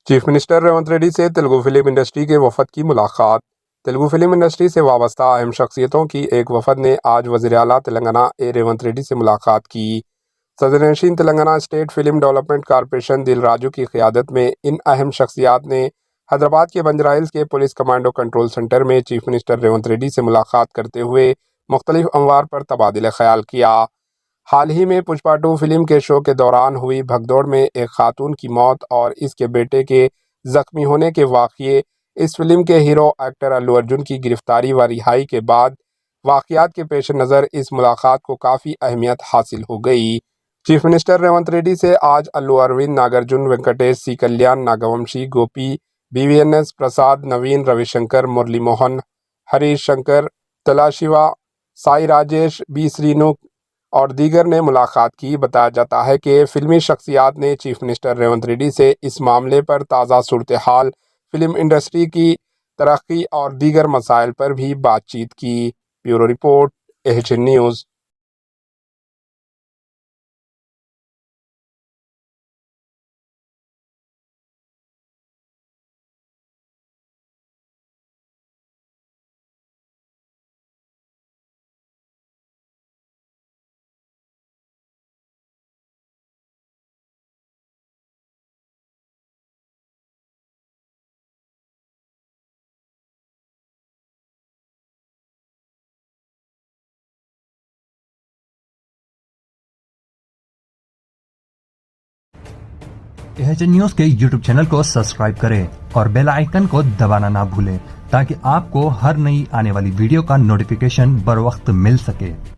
Chief minister Revanth Reddy سے Telugu film industry کے وفد کی ملاقات۔ تیلگو فلم انڈسٹری سے وابستہ اہم شخصیتوں کی ایک وفد نے آج وزیر اعلیٰ تلنگانہ ریونت ریڈی سے ملاقات کی۔ صدر نشین Telangana state film development corporation دل راجو کی قیادت میں ان اہم شخصیات نے حیدرآباد کے بنجارہ ہلز کے پولیس کمانڈو کنٹرول سینٹر میں چیف منسٹر ریونت ریڈی سے ملاقات کرتے ہوئے مختلف امور پر تبادلہ خیال کیا۔ حال ہی میں پشپا 2 فلم کے شو کے دوران ہوئی بھگدوڑ میں ایک خاتون کی موت اور اس کے بیٹے کے زخمی ہونے کے واقعے، اس فلم کے ہیرو ایکٹر الو ارجن کی گرفتاری و رہائی کے بعد واقعات کے پیش نظر اس ملاقات کو کافی اہمیت حاصل ہو گئی۔ چیف منسٹر ریونت ریڈی سے آج Allu Aravind, Nagarjuna, Venkatesh, C Kalyan, Nagavamsi, Gopi, B V N S Prasad, Naveen, Ravi Shankar, Murali Mohan, Harish Shankar, تلاشیوا، سائی راجیش، بی سرینو اور دیگر نے ملاقات کی۔ بتایا جاتا ہے کہ فلمی شخصیات نے چیف منسٹر ریونت ریڈی سے اس معاملے پر تازہ صورتحال، فلم انڈسٹری کی ترقی اور دیگر مسائل پر بھی بات چیت کی۔ Bureau report, AHN news. AHN news کے YouTube چینل کو سبسکرائب کریں اور بیل آئیکن کو دبانا نہ بھولیں تاکہ آپ کو ہر نئی آنے والی ویڈیو کا نوٹیفیکیشن بر وقت مل سکے۔